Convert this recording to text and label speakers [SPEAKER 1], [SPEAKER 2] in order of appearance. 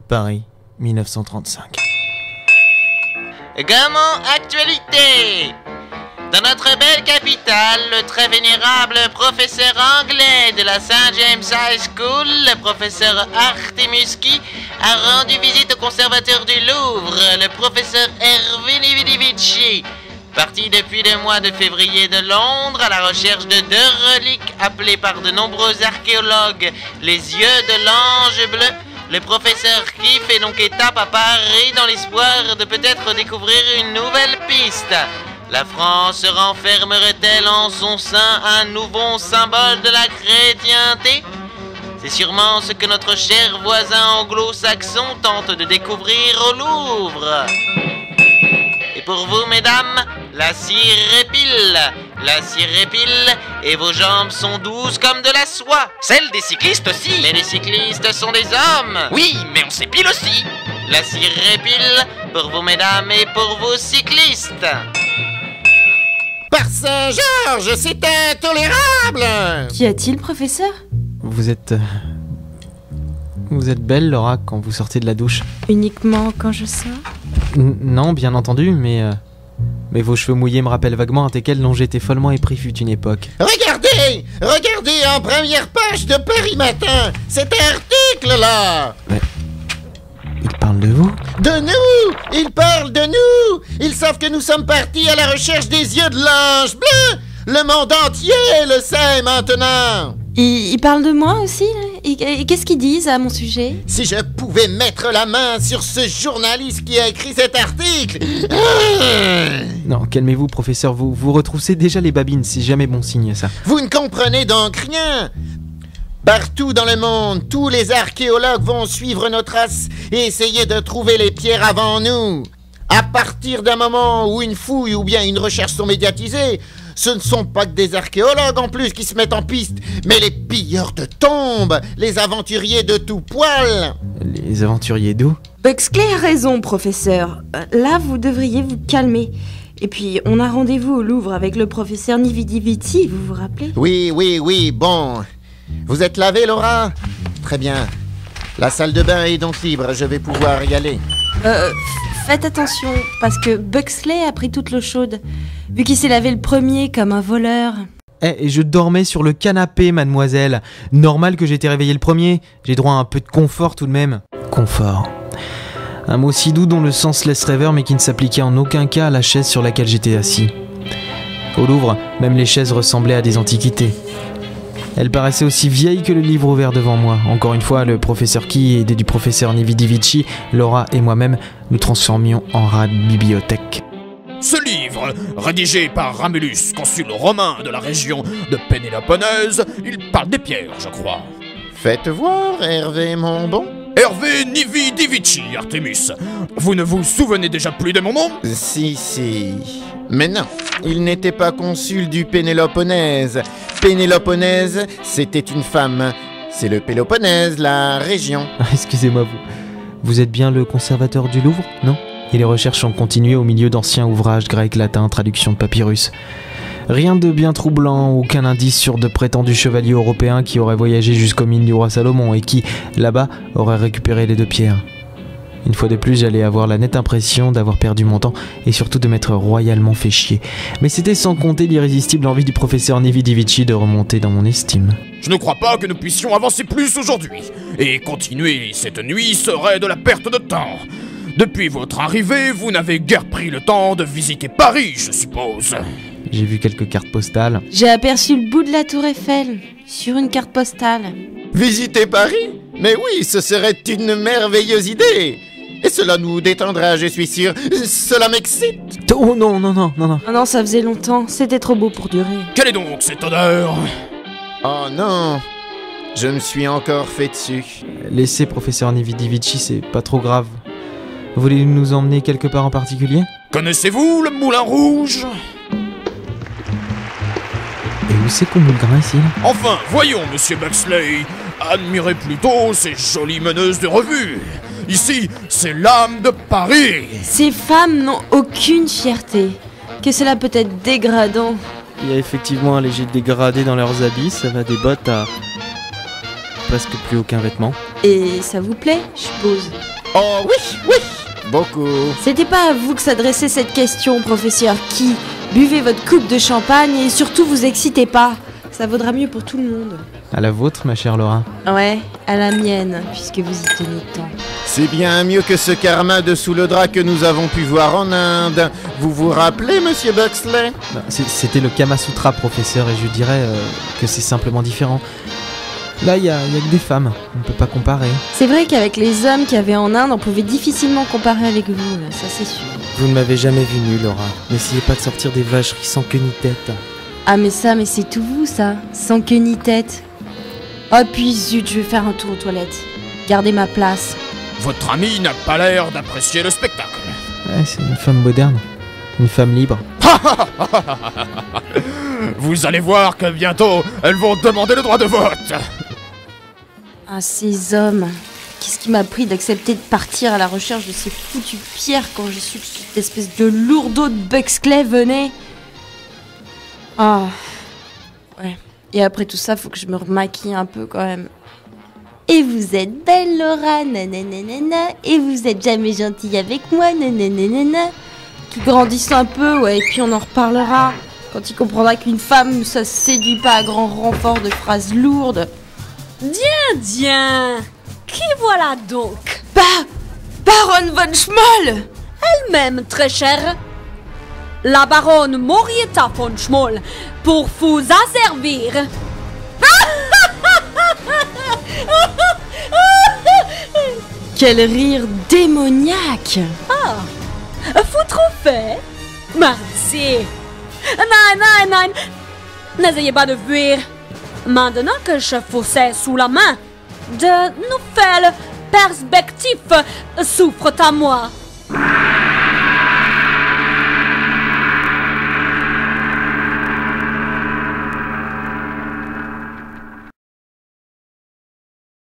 [SPEAKER 1] Paris, 1935.
[SPEAKER 2] Gaumont Actualité. Dans notre belle capitale, le très vénérable professeur anglais de la St. James High School, le professeur Artemuski, a rendu visite au conservateur du Louvre, le professeur Hervé Nividivici. Parti depuis le mois de février de Londres à la recherche de 2 reliques appelées par de nombreux archéologues les yeux de l'ange bleu, le professeur Qui fait donc étape à Paris dans l'espoir de peut-être découvrir une nouvelle piste. La France renfermerait-elle en son sein un nouveau symbole de la chrétienté? C'est sûrement ce que notre cher voisin anglo-saxon tente de découvrir au Louvre. Et pour vous, mesdames, la cire épile. La cire épile et vos jambes sont douces comme de la soie.
[SPEAKER 3] Celles des cyclistes aussi.
[SPEAKER 2] Mais les cyclistes sont des hommes.
[SPEAKER 3] Oui, mais on s'épile aussi.
[SPEAKER 2] La cire épile pour vous, mesdames, et pour vous, cyclistes.
[SPEAKER 4] Par Saint-Georges, c'est intolérable!
[SPEAKER 5] Qu'y a-t-il, professeur?
[SPEAKER 1] Vous êtes belle, Laura, quand vous sortez de la douche.
[SPEAKER 5] Uniquement quand je sors?
[SPEAKER 1] Non, bien entendu, mais vos cheveux mouillés me rappellent vaguement un teckel dont j'étais follement épris fut une époque.
[SPEAKER 4] Regardez en première page de Paris Matin, cet article-là!
[SPEAKER 1] Mais... il parle de vous?
[SPEAKER 4] De nous! Ils parlent de nous! Ils savent que nous sommes partis à la recherche des yeux de l'ange bleu! Le monde entier le sait maintenant!
[SPEAKER 5] Ils parlent de moi aussi? Et qu'est-ce qu'ils disent à mon sujet?
[SPEAKER 4] Si je pouvais mettre la main sur ce journaliste qui a écrit cet article!
[SPEAKER 1] Non, calmez-vous, professeur, vous retroussez déjà les babines, c'est jamais bon signe, ça.
[SPEAKER 4] Vous ne comprenez donc rien! Partout dans le monde, tous les archéologues vont suivre nos traces et essayer de trouver les pierres avant nous. À partir d'un moment où une fouille ou bien une recherche sont médiatisées, ce ne sont pas que des archéologues en plus qui se mettent en piste, mais les pilleurs de tombes, les aventuriers de tout poil.
[SPEAKER 1] Les aventuriers d'où?
[SPEAKER 5] Buxley a raison, professeur. Là, vous devriez vous calmer. Et puis, on a rendez-vous au Louvre avec le professeur Nividivici, vous vous rappelez?
[SPEAKER 4] Oui, bon. Vous êtes lavé, Laura? Très bien. La salle de bain est donc libre, je vais pouvoir y aller.
[SPEAKER 5] Faites attention, parce que Buxley a pris toute l'eau chaude, vu qu'il s'est lavé le premier comme un voleur.
[SPEAKER 1] Et je dormais sur le canapé, mademoiselle. Normal que j'ai été réveillé le premier. J'ai droit à un peu de confort tout de même. Confort. Un mot si doux dont le sens laisse rêveur, mais qui ne s'appliquait en aucun cas à la chaise sur laquelle j'étais assis. Au Louvre, même les chaises ressemblaient à des antiquités. Elle paraissait aussi vieille que le livre ouvert devant moi. Encore une fois, le professeur Qui, aidé du professeur Nividivici, Laura et moi-même, nous transformions en rat de bibliothèque.
[SPEAKER 3] Ce livre, rédigé par Ramulus, consul romain de la région de Pénéloponèse, il parle des pierres, je crois.
[SPEAKER 4] Faites voir, Hervé, mon bon.
[SPEAKER 3] Hervé Nividivici, Artemus. Vous ne vous souvenez déjà plus de mon nom?
[SPEAKER 4] Si. Mais non, il n'était pas consul du Pénéloponèse. Pénéloponèse, c'était une femme. C'est le Péloponnèse, la région.
[SPEAKER 1] Excusez-moi, vous êtes bien le conservateur du Louvre, non? Et les recherches ont continué au milieu d'anciens ouvrages grecs, latins, traductions de papyrus. Rien de bien troublant, aucun indice sur de prétendus chevaliers européens qui auraient voyagé jusqu'aux mines du roi Salomon et qui, là-bas, auraient récupéré les 2 pierres. Une fois de plus, j'allais avoir la nette impression d'avoir perdu mon temps et surtout de m'être royalement fait chier. Mais c'était sans compter l'irrésistible envie du professeur Nividivici de remonter dans mon estime.
[SPEAKER 3] Je ne crois pas que nous puissions avancer plus aujourd'hui. Et continuer cette nuit serait de la perte de temps. Depuis votre arrivée, vous n'avez guère pris le temps de visiter Paris, je suppose.
[SPEAKER 1] J'ai vu quelques cartes postales.
[SPEAKER 5] J'ai aperçu le bout de la tour Eiffel, sur une carte postale.
[SPEAKER 4] Visiter Paris? Mais oui, ce serait une merveilleuse idée. Et cela nous détendra, je suis sûr. Cela m'excite.
[SPEAKER 1] Oh non.
[SPEAKER 5] Ah non, ça faisait longtemps, c'était trop beau pour durer.
[SPEAKER 3] Quelle est donc cette odeur?
[SPEAKER 4] Oh non, je me suis encore fait dessus.
[SPEAKER 1] Laissez professeur Nividivici, c'est pas trop grave. Voulez-vous nous emmener quelque part en particulier?
[SPEAKER 3] Connaissez-vous le Moulin Rouge?
[SPEAKER 1] Et où c'est qu'on nous le grain ici là?
[SPEAKER 3] Enfin, voyons, monsieur Buxley. Admirez plutôt ces jolies meneuses de revue. Ici, c'est l'âme de Paris.
[SPEAKER 5] Ces femmes n'ont aucune fierté. Que cela peut être dégradant.
[SPEAKER 1] Il y a effectivement un léger dégradé dans leurs habits, ça va des bottes à presque plus aucun vêtement.
[SPEAKER 5] Et ça vous plaît, je suppose?
[SPEAKER 4] Oh oui, oui, beaucoup.
[SPEAKER 5] C'était pas à vous que s'adressait cette question, professeur Qui. Buvez votre coupe de champagne et surtout vous excitez pas. Ça vaudra mieux pour tout le monde.
[SPEAKER 1] À la vôtre, ma chère Laura.
[SPEAKER 5] Ouais, à la mienne, puisque vous y tenez tant.
[SPEAKER 4] C'est bien mieux que ce karma dessous le drap que nous avons pu voir en Inde. Vous vous rappelez, monsieur Buxley?
[SPEAKER 1] C'était le Kama Sutra, professeur, et je dirais que c'est simplement différent. Là, il y a que des femmes, on ne peut pas comparer.
[SPEAKER 5] C'est vrai qu'avec les hommes qu'il y avait en Inde, on pouvait difficilement comparer avec vous, là, ça c'est sûr.
[SPEAKER 1] Vous ne m'avez jamais vu nu, Laura. N'essayez pas de sortir des vacheries sans queue ni tête.
[SPEAKER 5] Ah mais c'est tout vous ça, sans queue ni tête. Oh puis zut, je vais faire un tour aux toilettes. Gardez ma place.
[SPEAKER 3] Votre ami n'a pas l'air d'apprécier le spectacle.
[SPEAKER 1] Ouais, c'est une femme moderne, une femme libre.
[SPEAKER 3] Vous allez voir que bientôt, elles vont demander le droit de vote.
[SPEAKER 5] Ah ces hommes, qu'est-ce qui m'a pris d'accepter de partir à la recherche de ces foutues pierres quand j'ai su que cette espèce de lourdeau de Buxley venait. Ah, ouais. Et après tout ça, faut que je me remaquille un peu quand même. Et vous êtes belle, Laura, nananana. Et vous êtes jamais gentille avec moi, nananana. Qui grandissent un peu, ouais, et puis on en reparlera. Quand il comprendra qu'une femme, ça se séduit pas à grand renfort de phrases lourdes.
[SPEAKER 6] Bien. Qui voilà donc?
[SPEAKER 5] Baronne von Schmoll!
[SPEAKER 6] Elle-même, très chère. La baronne Morietta von Schmoll, pour vous asservir.
[SPEAKER 5] Quel rire démoniaque!
[SPEAKER 6] Ah, vous trouvez? Merci. Non. N'essayez pas de fuir. Maintenant que je vous ai sous la main, de nouvelles perspectives s'ouvrent à moi.